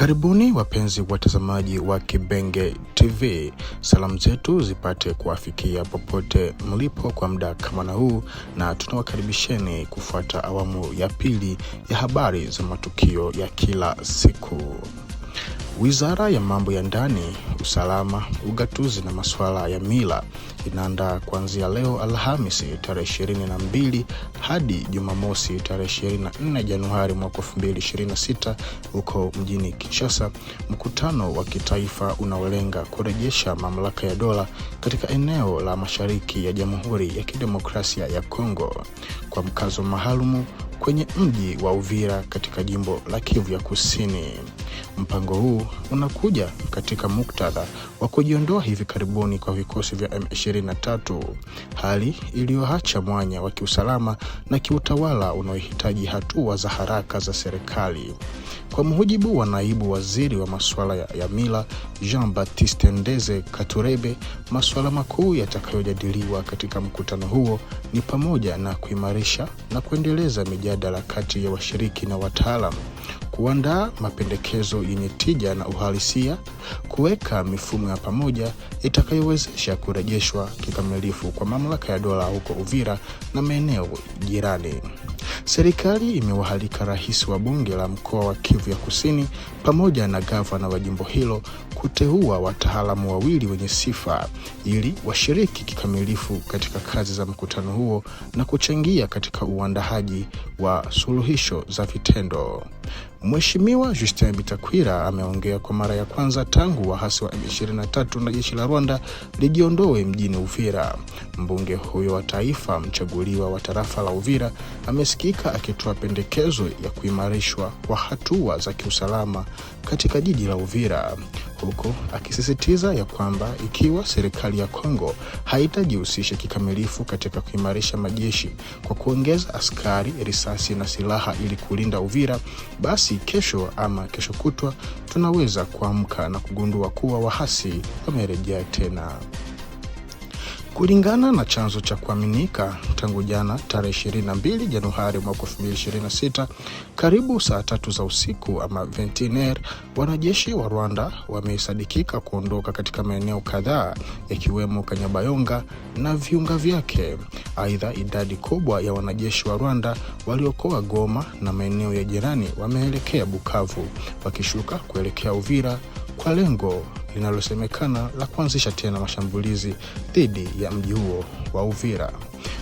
Karibuni wapenzi watazamaji wa Kibenge TV. Salamu zetu zipate kuwafikia popote mlipo kwa muda kama na huu, na tunawakaribisheni kufuata awamu ya pili ya habari za matukio ya kila siku. Wizara ya mambo ya ndani, usalama, ugatuzi na masuala ya mila inaandaa kuanzia leo Alhamisi tarehe 22 hadi Jumamosi tarehe 24 Januari mwaka 2026 huko mjini Kinshasa, mkutano wa kitaifa unaolenga kurejesha mamlaka ya dola katika eneo la mashariki ya Jamhuri ya Kidemokrasia ya Kongo kwa mkazo maalumu kwenye mji wa Uvira katika jimbo la Kivu ya Kusini. Mpango huu unakuja katika muktadha wa kujiondoa hivi karibuni kwa vikosi vya M23, hali iliyoacha mwanya wa kiusalama na kiutawala unaohitaji hatua za haraka za serikali. Kwa mujibu wa naibu waziri wa masuala ya mila Jean-Baptiste Ndeze Katurebe, masuala makuu yatakayojadiliwa katika mkutano huo ni pamoja na kuimarisha na kuendeleza mijadala kati ya washiriki na wataalamu, kuandaa mapendekezo yenye tija na uhalisia, kuweka mifumo ya pamoja itakayowezesha kurejeshwa kikamilifu kwa mamlaka ya dola huko Uvira na maeneo jirani. Serikali imewahalika rais wa bunge la mkoa wa Kivu ya Kusini pamoja na gavana wa jimbo hilo kuteua wataalamu wawili wenye sifa ili washiriki kikamilifu katika kazi za mkutano huo na kuchangia katika uandaaji wa suluhisho za vitendo. Mheshimiwa Justin Bitakwira ameongea kwa mara ya kwanza tangu waasi wa M23 na jeshi la Rwanda lijiondoe mjini Uvira. Mbunge huyo wa taifa mchaguliwa wa tarafa la Uvira amesikika akitoa pendekezo ya kuimarishwa kwa hatua za kiusalama katika jiji la Uvira, huko akisisitiza ya kwamba ikiwa serikali ya Kongo haitajihusisha kikamilifu katika kuimarisha majeshi kwa kuongeza askari, risasi na silaha ili kulinda Uvira, basi kesho ama kesho kutwa tunaweza kuamka na kugundua kuwa waasi wamerejea tena. Kulingana na chanzo cha kuaminika, tangu jana tarehe 22 Januari mwaka 2026 karibu saa 3 za usiku ama 21h, wanajeshi wa Rwanda wamesadikika kuondoka katika maeneo kadhaa yakiwemo Kanyabayonga na viunga vyake. Aidha, idadi kubwa ya wanajeshi wa Rwanda waliokoa Goma na maeneo ya jirani wameelekea Bukavu wakishuka kuelekea Uvira kwa lengo linalosemekana la kuanzisha tena mashambulizi dhidi ya mji huo wa Uvira.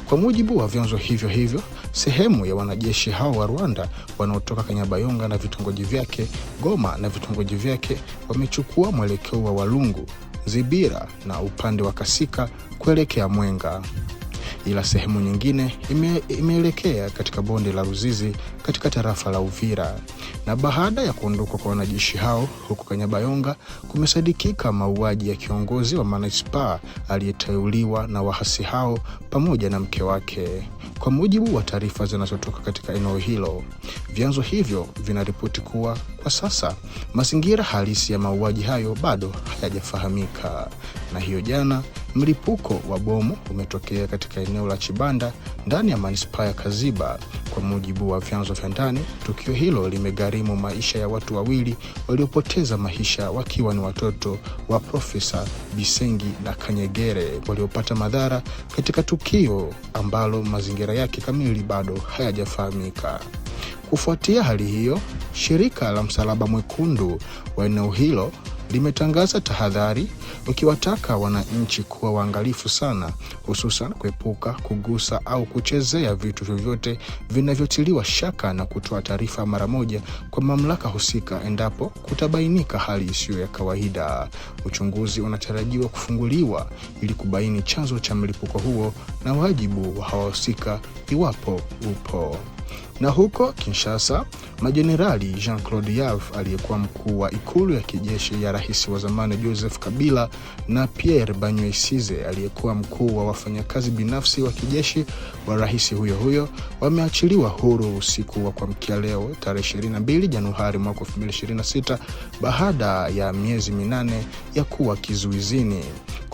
Kwa mujibu wa vyanzo hivyo, sehemu ya wanajeshi hao wa Rwanda wanaotoka Kanyabayonga na vitongoji vyake, Goma na vitongoji vyake wamechukua mwelekeo wa Walungu, Zibira na upande wa Kasika kuelekea Mwenga, ila sehemu nyingine imeelekea katika bonde la Ruzizi katika tarafa la Uvira. Na baada ya kuondoka kwa wanajeshi hao huko Kanyabayonga, kumesadikika mauaji ya kiongozi wa manispaa aliyeteuliwa na waasi hao pamoja na mke wake. Kwa mujibu wa taarifa zinazotoka katika eneo hilo, vyanzo hivyo vinaripoti kuwa kwa sasa mazingira halisi ya mauaji hayo bado hayajafahamika. Na hiyo jana mlipuko wa bomu umetokea katika eneo la Chibanda ndani ya manispaa ya Kaziba. Kwa mujibu wa vyanzo vya ndani, tukio hilo limegharimu maisha ya watu wawili waliopoteza maisha wakiwa ni watoto wa Profesa Bisengi na Kanyegere waliopata madhara katika tukio ambalo mazingira yake kamili bado hayajafahamika. Kufuatia hali hiyo, shirika la Msalaba Mwekundu wa eneo hilo limetangaza tahadhari ukiwataka wananchi kuwa waangalifu sana, hususan kuepuka kugusa au kuchezea vitu vyovyote vinavyotiliwa shaka na kutoa taarifa mara moja kwa mamlaka husika endapo kutabainika hali isiyo ya kawaida. Uchunguzi unatarajiwa kufunguliwa ili kubaini chanzo cha mlipuko huo na wajibu wa husika iwapo upo. Na huko Kinshasa, majenerali Jean-Claude Yaf aliyekuwa mkuu wa ikulu ya kijeshi ya rais wa zamani Joseph Kabila na Pierre Banyuesize aliyekuwa mkuu wa wafanyakazi binafsi wa kijeshi wa rais huyo wameachiliwa huru usiku wa kuamkia leo tarehe 22 Januari mwaka 2026 baada ya miezi 8 ya kuwa kizuizini.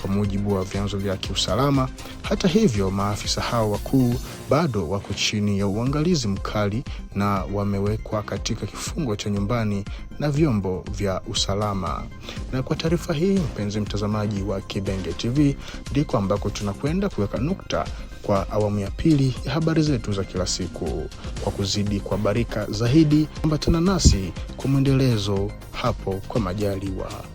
kwa mujibu wa vyanzo vya kiusalama. Hata hivyo, maafisa hao wakuu bado wako chini ya uangalizi mkali na wamewekwa katika kifungo cha nyumbani na vyombo vya usalama. Na kwa taarifa hii, mpenzi mtazamaji wa Kibenge TV, ndiko ambako tunakwenda kuweka nukta kwa awamu ya pili ya habari zetu za kila siku. Kwa kuzidi kuhabarika zaidi, ambatana nasi kwa mwendelezo hapo kwa majaliwa.